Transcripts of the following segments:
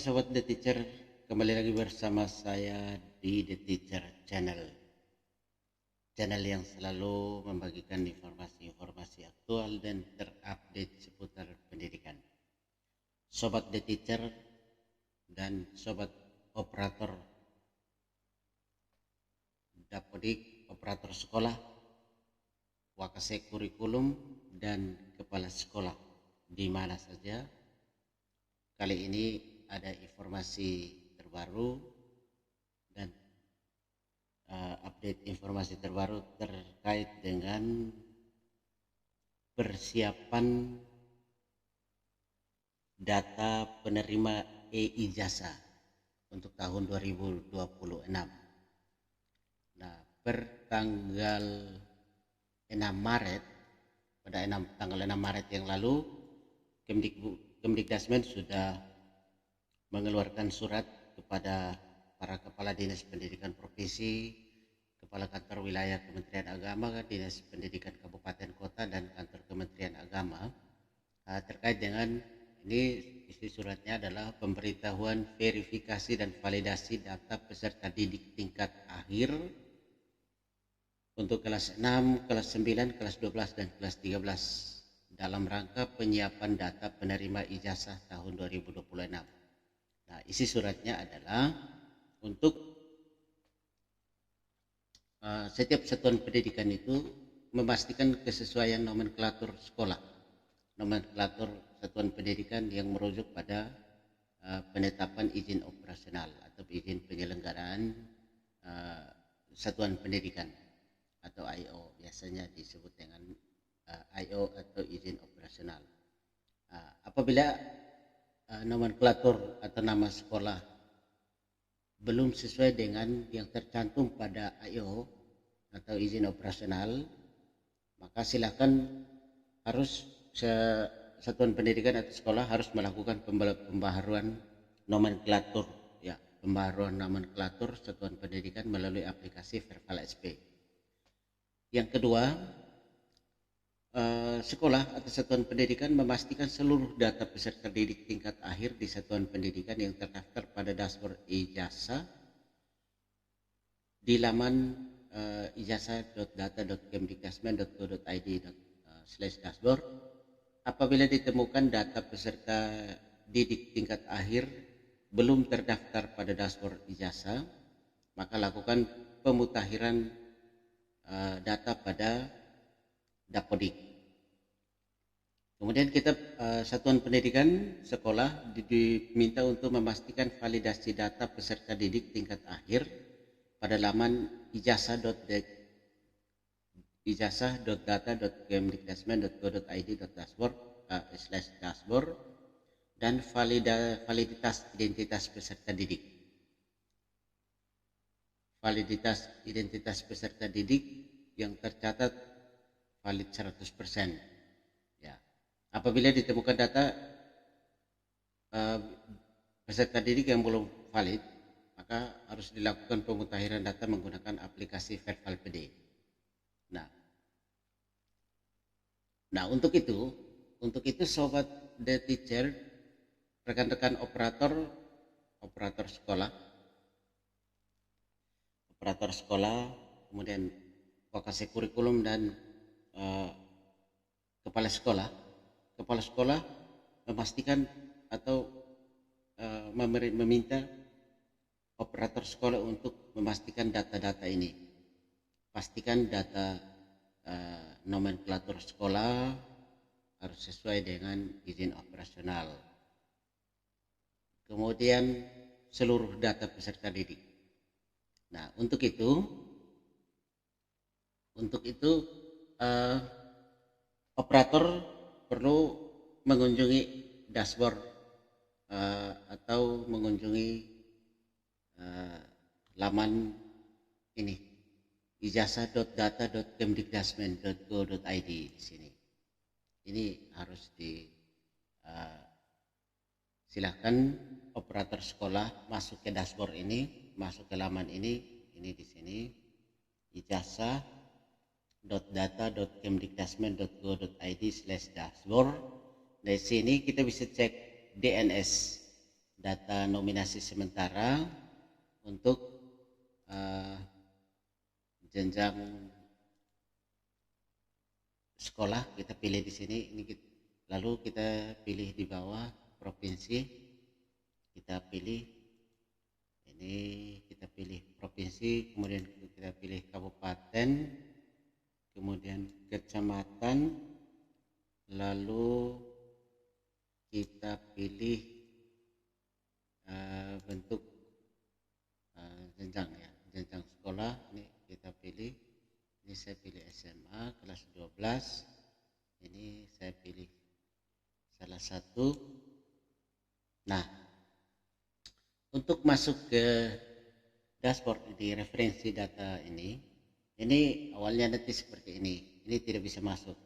Sobat The Teacher, kembali lagi bersama saya di The Teacher Channel. Channel yang selalu membagikan informasi-informasi aktual dan terupdate seputar pendidikan. Sobat The Teacher dan Sobat Operator Dapodik, Operator Sekolah, Wakase Kurikulum, dan Kepala Sekolah di mana saja. Kali ini ada informasi terbaru dan update informasi terbaru terkait dengan persiapan data penerima e-ijazah untuk tahun 2026. Nah, per tanggal 6 Maret, pada tanggal 6 Maret yang lalu, Kemdikdasmen sudah mengeluarkan surat kepada para kepala dinas pendidikan provinsi, kepala kantor wilayah Kementerian Agama, dinas pendidikan kabupaten kota, dan kantor Kementerian Agama terkait dengan ini. Isi suratnya adalah pemberitahuan verifikasi dan validasi data peserta didik tingkat akhir untuk kelas 6, kelas 9, kelas 12, dan kelas 13 dalam rangka penyiapan data penerima ijazah tahun 2026. Nah, isi suratnya adalah untuk setiap satuan pendidikan itu memastikan kesesuaian nomenklatur sekolah, nomenklatur satuan pendidikan yang merujuk pada penetapan izin operasional atau izin penyelenggaraan satuan pendidikan atau IO, biasanya disebut dengan IO atau izin operasional. Apabila nomenklatur atau nama sekolah belum sesuai dengan yang tercantum pada IO atau izin operasional, maka silakan harus satuan pendidikan atau sekolah harus melakukan pembaharuan nomenklatur, ya, pembaharuan nomenklatur satuan pendidikan melalui aplikasi Verbal SP. Yang kedua, sekolah atau satuan pendidikan memastikan seluruh data peserta didik tingkat akhir di satuan pendidikan yang terdaftar pada dashboard ijazah di laman ijazah.data.kemdikdasmen.go.id/dashboard. Apabila ditemukan data peserta didik tingkat akhir belum terdaftar pada dashboard ijazah, maka lakukan pemutakhiran data pada Dapodik. Kemudian kita satuan pendidikan sekolah diminta untuk memastikan validasi data peserta didik tingkat akhir pada laman ijazah.data.kemdikdasmen.go.id/dashboard dan validitas identitas peserta didik. Validitas identitas peserta didik yang tercatat valid 100%. Ya. Apabila ditemukan data peserta didik yang belum valid, maka harus dilakukan pemutakhiran data menggunakan aplikasi Verbal PD. Nah, untuk itu Sobat The Teacher, rekan-rekan operator sekolah, kemudian Wakase Kurikulum dan kepala sekolah memastikan atau meminta operator sekolah untuk memastikan data-data ini. Pastikan data nomenklatur sekolah harus sesuai dengan izin operasional. Kemudian seluruh data peserta didik. Nah, untuk itu operator perlu mengunjungi dashboard atau mengunjungi laman ini ijazah.data.kemdikdasmen.go.id di sini. Ini harus silakan operator sekolah masuk ke dashboard ini, masuk ke laman ini di sini ijazah.data.kemdikdasmen.go.id/dashboard. Dari sini kita bisa cek DNS data nominasi sementara untuk jenjang sekolah. Kita pilih di sini, lalu kita pilih di bawah provinsi, kita pilih ini, kita pilih provinsi, kemudian kita pilih kabupaten, kemudian kecamatan, lalu kita pilih bentuk jenjang ya, jenjang sekolah. Ini kita pilih, ini saya pilih SMA kelas 12, ini saya pilih salah satu. Nah, untuk masuk ke dashboard di referensi data ini awalnya nanti seperti ini tidak bisa masuk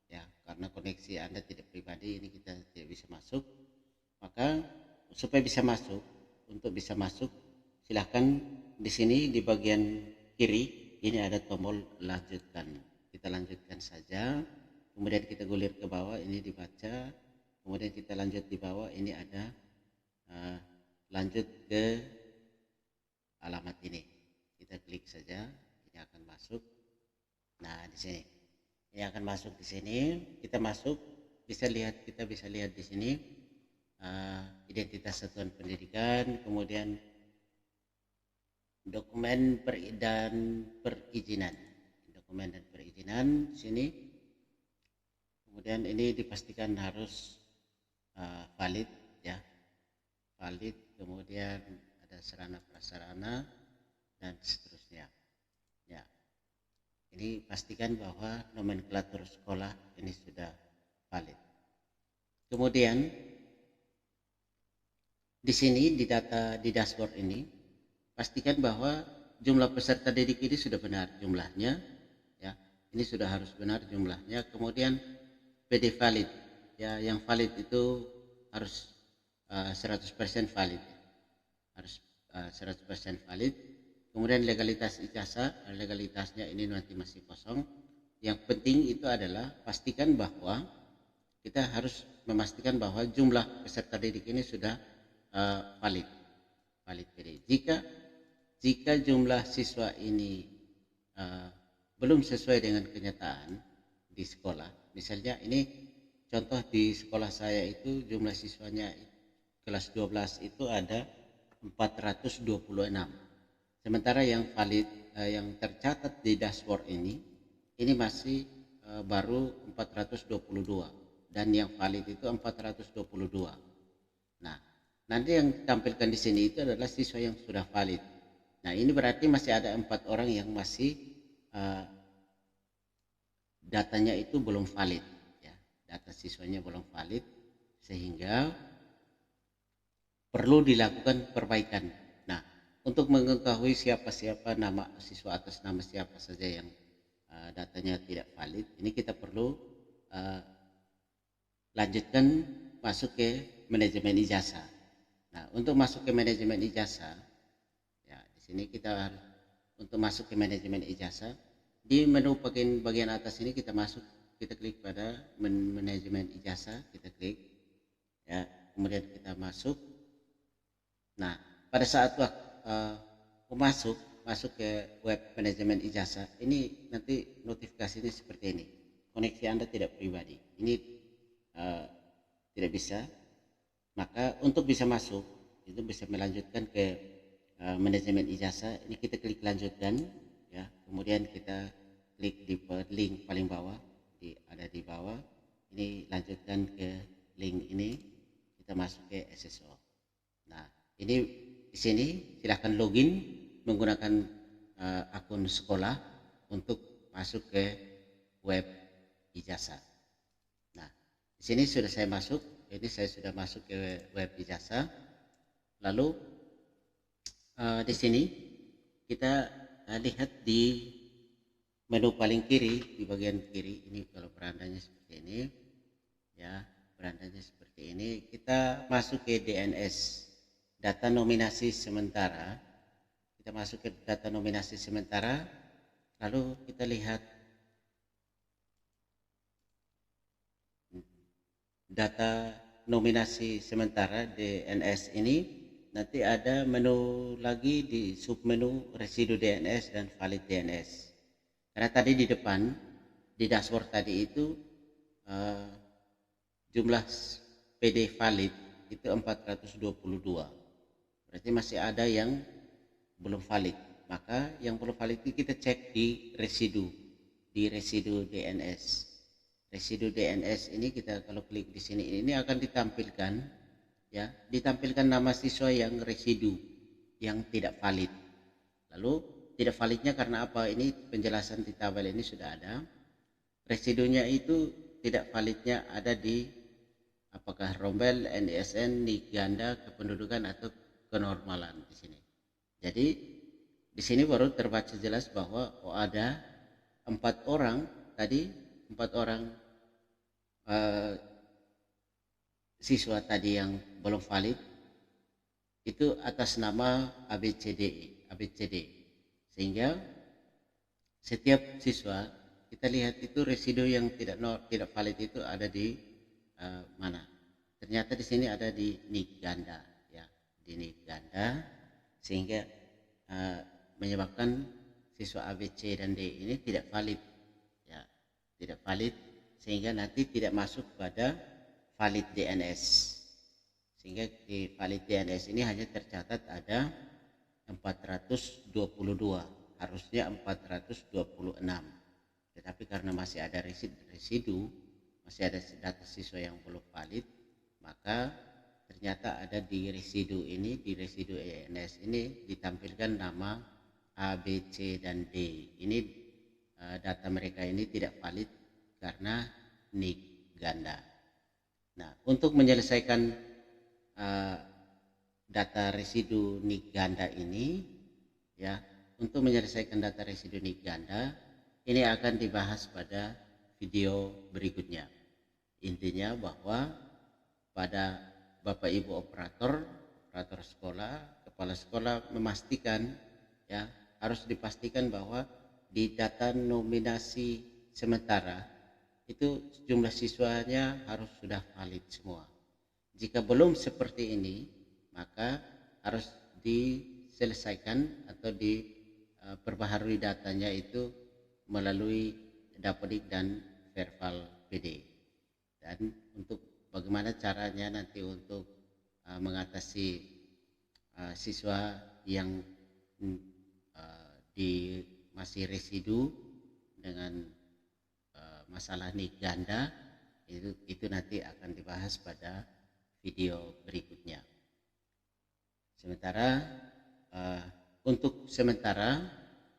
ya, karena koneksi Anda tidak pribadi, ini kita tidak bisa masuk. Maka supaya bisa masuk, untuk bisa masuk silahkan di sini di bagian kiri ini ada tombol lanjutkan, kita lanjutkan saja, kemudian kita gulir ke bawah, ini dibaca, kemudian kita lanjut di bawah, ini ada lanjut ke alamat ini, kita klik saja, ini akan masuk. Nah, di sini ini akan masuk, di sini kita masuk, kita bisa lihat di sini identitas satuan pendidikan, kemudian dokumen dan perizinan, di sini. Kemudian ini dipastikan harus valid ya, valid, kemudian ada sarana prasarana dan seterusnya ya. Ini pastikan bahwa nomenklatur sekolah ini sudah valid. Kemudian di sini di data di dashboard ini pastikan bahwa jumlah peserta didik ini sudah benar jumlahnya ya. Ini sudah harus benar jumlahnya. Kemudian PD valid ya, yang valid itu harus 100% valid ya. Harus 100% valid. Kemudian legalitas ijazah, legalitasnya ini nanti masih kosong. Yang penting itu adalah pastikan bahwa kita harus memastikan bahwa jumlah peserta didik ini sudah valid PD. Jika jumlah siswa ini belum sesuai dengan kenyataan di sekolah, misalnya ini contoh di sekolah saya itu jumlah siswanya kelas 12 itu ada 426, sementara yang valid yang tercatat di dashboard ini masih baru 422 dan yang valid itu 422. Nah, nanti yang ditampilkan di sini itu adalah siswa yang sudah valid. Nah, ini berarti masih ada 4 orang yang masih datanya itu belum valid ya, data siswanya belum valid, sehingga perlu dilakukan perbaikan. Nah, untuk mengetahui siapa nama siswa atas nama siapa saja yang datanya tidak valid, ini kita perlu lanjutkan masuk ke manajemen ijazah. Nah, untuk masuk ke manajemen ijazah, ya di sini kita untuk masuk ke manajemen ijazah, di menu bagian atas ini kita klik pada manajemen ijazah, kita klik, ya, kemudian kita masuk. Nah, pada saat masuk ke web manajemen ijazah, ini nanti notifikasinya seperti ini, koneksi Anda tidak pribadi, ini tidak bisa. Maka untuk bisa masuk itu bisa melanjutkan ke manajemen ijazah, ini kita klik lanjutkan ya, kemudian kita klik di link paling bawah, ada di bawah ini, lanjutkan ke link ini, kita masuk ke SSO. Nah, ini di sini silahkan login menggunakan akun sekolah untuk masuk ke web ijazah. Nah, di sini sudah saya masuk. Ini saya sudah masuk ke web ijazah. Lalu di sini kita lihat di menu paling kiri, di bagian kiri ini, kalau berandanya seperti ini ya, berandanya seperti ini, kita masuk ke DNS, data nominasi sementara. Kita masuk ke data nominasi sementara, lalu kita lihat data nominasi sementara DNS ini nanti ada menu lagi di submenu residu DNS dan valid DNS. Karena tadi di depan di dashboard tadi itu jumlah PD valid itu 422. Berarti masih ada yang belum valid. Maka yang belum valid itu kita cek di residu DNS. Residu DNS ini kita kalau klik di sini ini akan ditampilkan ya, ditampilkan nama siswa yang residu yang tidak valid. Lalu tidak validnya karena apa? Ini penjelasan di tabel ini sudah ada. Residunya itu tidak validnya ada di apakah rombel, NISN, NIK ganda, kependudukan atau kenormalan di sini. Jadi di sini baru terbaca jelas bahwa ada 4 orang tadi, 4 orang siswa tadi yang belum valid itu atas nama ABCD. Sehingga setiap siswa kita lihat itu residu yang tidak valid itu ada di mana? Ternyata di sini ada di NIK ganda ya, di NIK ganda, sehingga menyebabkan siswa ABC dan D ini tidak valid ya, tidak valid, sehingga nanti tidak masuk pada valid DNS. Sehingga di valid DNS ini hanya tercatat ada 422, harusnya 426. Tetapi karena masih ada residu, masih ada data siswa yang belum valid, maka ternyata ada di residu ini, di residu DNS ini ditampilkan nama A, B, C, dan D. Ini data mereka ini tidak valid karena NIK ganda. Nah, untuk menyelesaikan data residu NIK ganda ini, ya, untuk menyelesaikan data residu NIK ganda ini akan dibahas pada video berikutnya. Intinya bahwa pada Bapak Ibu operator sekolah, kepala sekolah memastikan ya, harus dipastikan bahwa di data nominasi sementara itu jumlah siswanya harus sudah valid semua. Jika belum seperti ini, maka harus diselesaikan atau diperbaharui datanya itu melalui Dapodik dan Verval PD. Dan untuk bagaimana caranya nanti untuk mengatasi siswa yang masih residu dengan masalah NIK ganda, itu nanti akan dibahas pada video berikutnya. Sementara untuk sementara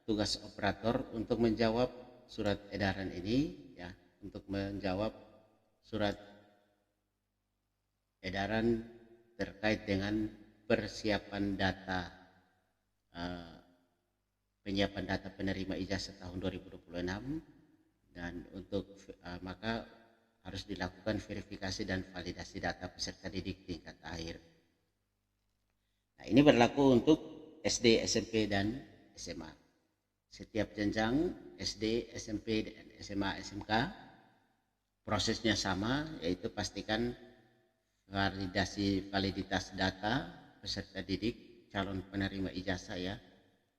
tugas operator untuk menjawab surat edaran ini ya, untuk menjawab surat edaran terkait dengan persiapan data penyiapan data penerima ijazah tahun 2026, dan untuk maka harus dilakukan verifikasi dan validasi data peserta didik tingkat akhir. Nah, ini berlaku untuk SD, SMP, dan SMA. Setiap jenjang SD, SMP, dan SMA, SMK prosesnya sama, yaitu pastikan validitas data peserta didik calon penerima ijazah ya,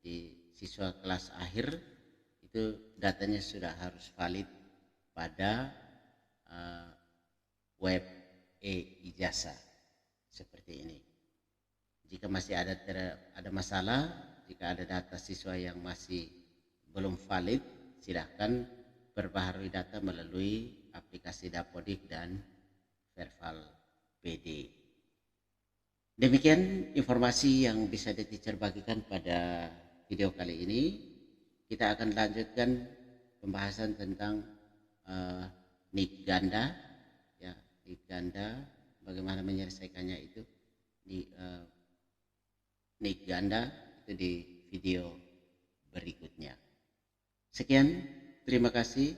di siswa kelas akhir itu datanya sudah harus valid pada web e-ijazah seperti ini. Jika masih ada masalah, jika ada data siswa yang masih belum valid, silahkan perbaharui data melalui aplikasi Dapodik dan Verval PD. Demikian informasi yang bisa di-teacher bagikan pada video kali ini. Kita akan lanjutkan pembahasan tentang NIK ganda ya, NIK ganda, bagaimana menyelesaikannya itu di NIK ganda itu di video berikutnya. Sekian, terima kasih,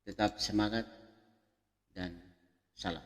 tetap semangat dan salam.